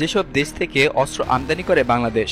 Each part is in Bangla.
যেসব দেশ থেকে অস্ত্র আমদানি করে বাংলাদেশ।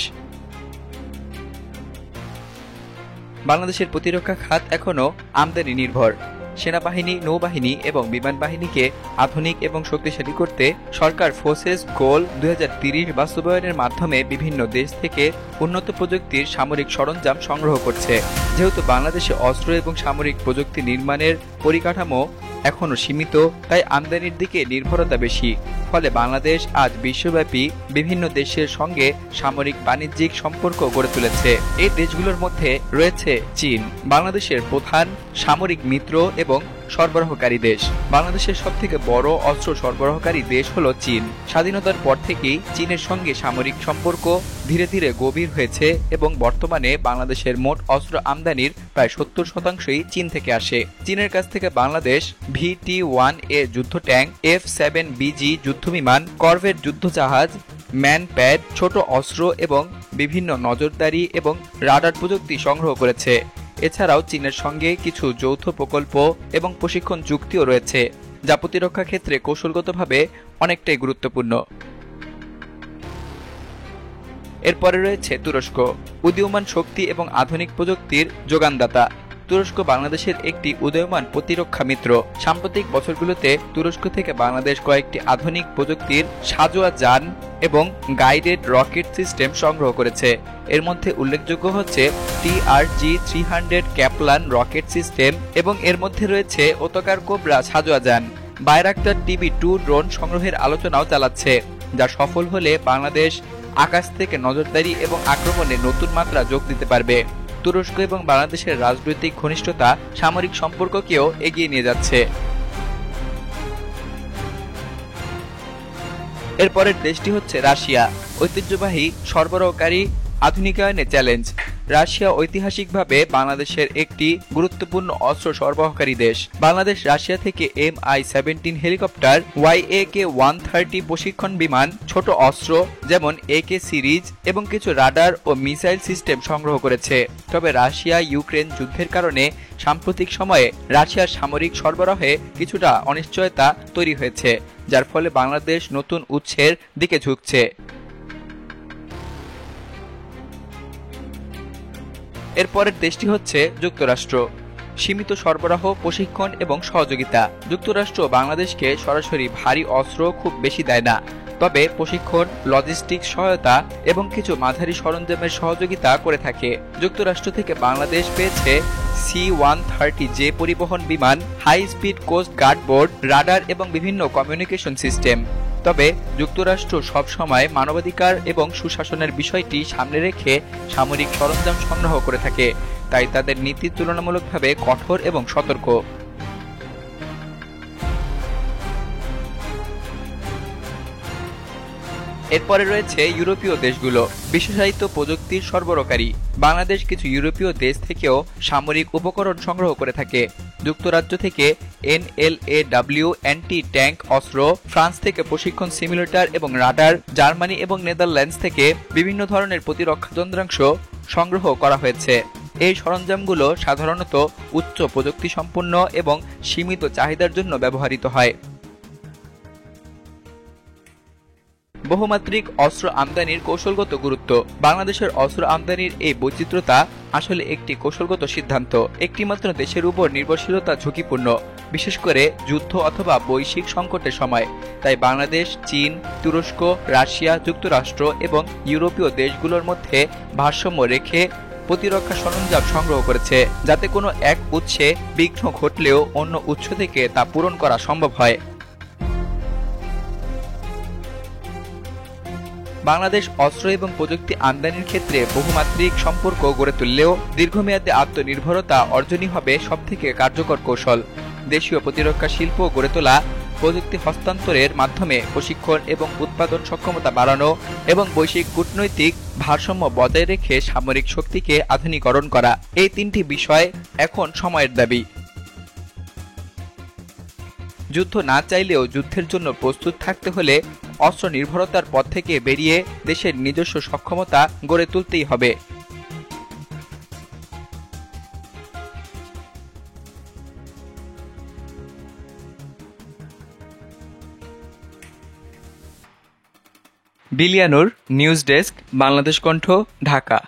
বাংলাদেশের প্রতিরক্ষা খাত এখনও আমদানি নির্ভর। সেনাবাহিনী, নৌবাহিনী এবং বিমান বাহিনীকে আধুনিক এবং শক্তিশালী করতে সরকার ফোর্সেস গোল 2030 বাস্তবায়নের মাধ্যমে বিভিন্ন দেশ থেকে উন্নত প্রযুক্তির সামরিক সরঞ্জাম সংগ্রহ করছে। যেহেতু বাংলাদেশে অস্ত্র এবং সামরিক প্রযুক্তি নির্মাণের পরিকাঠামো এখনও সীমিত, তাই আমদানির দিকে নির্ভরতা বেশি। ফলে বাংলাদেশ আজ বিশ্বব্যাপী বিভিন্ন দেশের সঙ্গে সামরিক বাণিজ্যিক সম্পর্ক গড়ে তুলেছে। এই দেশগুলোর মধ্যে রয়েছে চীন, বাংলাদেশের প্রধান সামরিক মিত্র এবং সরবরাহকারী দেশ। বাংলাদেশের সবথেকে বড় অস্ত্র সরবরাহকারী দেশ হলো চীন। স্বাধীনতার পর থেকেই চীনের সঙ্গে সামরিক সম্পর্ক ধীরে ধীরে গভীর হয়েছে এবং বর্তমানে বাংলাদেশের মোট অস্ত্র আমদানির প্রায় 70% চীন থেকে আসে। চীনের কাছ থেকে বাংলাদেশ VT-1A যুদ্ধ ট্যাঙ্ক, F-7BG যুদ্ধবিমান, করভেট যুদ্ধজাহাজ, ম্যান প্যাড, ছোট অস্ত্র এবং বিভিন্ন নজরদারি এবং রাডার প্রযুক্তি সংগ্রহ করেছে। এছাড়াও চীনের সঙ্গে কিছু যৌথ প্রকল্প এবং প্রশিক্ষণ চুক্তিও রয়েছে, যা প্রতিরক্ষা ক্ষেত্রে কৌশলগতভাবে অনেকটাই গুরুত্বপূর্ণ। এরপরে রয়েছে তুরস্ক, উদীয়মান শক্তি এবং আধুনিক প্রযুক্তির যোগানদাতা। তুরস্ক বাংলাদেশের একটি উদীয়মান প্রতিরক্ষা মিত্র। সাম্প্রতিক বছরগুলোতে তুরস্ক থেকে বাংলাদেশ কয়েকটি আধুনিক প্রযুক্তির সাঁজোয়া যান এবং গাইডেড রকেট সিস্টেম সংগ্রহ করেছে। এর মধ্যে উল্লেখযোগ্য হচ্ছে TRG-300 ক্যাপলান রকেট সিস্টেম এবং এর মধ্যে রয়েছে ওতকার কোবরা সাঁজোয়া যান। বাইরাক্টার TB2 ড্রোন সংগ্রহের আলোচনাও চালাচ্ছে, যা সফল হলে বাংলাদেশ আকাশ থেকে নজরদারি এবং আক্রমণে নতুন মাত্রা যোগ দিতে পারবে। তুরস্ক এবং বাংলাদেশের রাজনৈতিক ঘনিষ্ঠতা সামরিক সম্পর্ককেও এগিয়ে নিয়ে যাচ্ছে। এরপরের দেশটি হচ্ছে রাশিয়া, ঐতিহ্যবাহী সরবরাহকারী, আধুনিকায়নে চ্যালেঞ্জ। রাশিয়া ঐতিহাসিকভাবে বাংলাদেশের একটি গুরুত্বপূর্ণ অস্ত্র সরবরাহকারী দেশ। বাংলাদেশ রাশিয়া থেকে MI-17 হেলিকপ্টার, YAK-130 প্রশিক্ষণ বিমান, ছোট অস্ত্র যেমন AK সিরিজ এবং কিছু রাডার ও মিসাইল সিস্টেম সংগ্রহ করেছে। তবে রাশিয়া ইউক্রেন যুদ্ধের কারণে সাম্প্রতিক সময়ে রাশিয়ার সামরিক সরবরাহে কিছুটা অনিশ্চয়তা তৈরি হয়েছে, যার ফলে বাংলাদেশ নতুন উৎসের দিকে ঝুঁকছে। এরপরের দেশটি হচ্ছে যুক্তরাষ্ট্র, সীমিত সরবরাহ, প্রশিক্ষণ এবং সহযোগিতা। যুক্তরাষ্ট্র বাংলাদেশকে সরাসরি ভারী অস্ত্র খুব বেশি দেয় না, তবে প্রশিক্ষণ, লজিস্টিক্স সহায়তা এবং কিছু মাঝারি সরঞ্জামের সহযোগিতা করে থাকে। যুক্তরাষ্ট্র থেকে বাংলাদেশ পেয়েছে C-130J পরিবহন বিমান, high speed coast guard board, radar এবং বিভিন্ন কমিউনিকেশন সিস্টেম। তবে যুক্তরাষ্ট্র সবসময় মানবাধিকার এবং সুশাসনের বিষয়টি সামনে রেখে সামরিক সরঞ্জাম সংগ্রহ করে থাকে, তাই তাদের নীতি তুলনামূলকভাবে কঠোর এবং সতর্ক। এরপরে রয়েছে ইউরোপীয় দেশগুলো, বিশেষায়িত প্রযুক্তির সরবরাহকারী। বাংলাদেশ কিছু ইউরোপীয় দেশ থেকেও সামরিক উপকরণ সংগ্রহ করে থাকে। যুক্তরাজ্য থেকে NLAW অ্যান্টি ট্যাঙ্ক অস্ত্র, ফ্রান্স থেকে প্রশিক্ষণ সিমুলেটর এবং রাডার, জার্মানি এবং নেদারল্যান্ডস থেকে বিভিন্ন ধরনের প্রতিরক্ষা যন্ত্রাংশ সংগ্রহ করা হয়েছে। এই সরঞ্জামগুলো সাধারণত উচ্চ প্রযুক্তি সম্পন্ন এবং সীমিত চাহিদার জন্য ব্যবহৃত হয়। বহুমাত্রিক অস্ত্র আমদানির কৌশলগত গুরুত্ব। বাংলাদেশের অস্ত্র আমদানির এই বৈচিত্র্যতা আসলে একটি কৌশলগত সিদ্ধান্ত। একটি মাত্র দেশের উপর নির্ভরশীলতা ঝুঁকিপূর্ণ, বিশেষ করে যুদ্ধ অথবা বৈশ্বিক সংকটের সময়। তাই বাংলাদেশ চীন, তুরস্ক, রাশিয়া, যুক্তরাষ্ট্র এবং ইউরোপীয় দেশগুলোর মধ্যে ভারসাম্য রেখে প্রতিরক্ষা সরঞ্জাম সংগ্রহ করেছে, যাতে কোনো এক উৎসে বিঘ্ন ঘটলেও অন্য উৎস থেকে তা পূরণ করা সম্ভব হয়। বাংলাদেশ অস্ত্র এবং প্রযুক্তি আমদানির ক্ষেত্রে বহুমাত্রিক সম্পর্ক গড়ে তুললেও দীর্ঘমেয়াদে আত্মনির্ভরতা অর্জনই হবে সবথেকে কার্যকর কৌশল। দেশীয় প্রতিরক্ষা শিল্প গড়ে তোলা, প্রযুক্তি হস্তান্তরের মাধ্যমে প্রশিক্ষণ এবং উৎপাদন সক্ষমতা বাড়ানো এবং বৈশ্বিক কূটনৈতিক ভারসাম্য বজায় রেখে সামরিক শক্তিকে আধুনিকরণ করা, এই তিনটি বিষয় এখন সময়ের দাবি। যুদ্ধ না চাইলেও যুদ্ধের জন্য প্রস্তুত থাকতে হলে অস্ত্র নির্ভরতার পথ থেকে বেরিয়ে দেশের নিজস্ব সক্ষমতা গড়ে তুলতেই হবে। বিলিয়ানুর, নিউজ ডেস্ক, বাংলাদেশ কণ্ঠ, ঢাকা।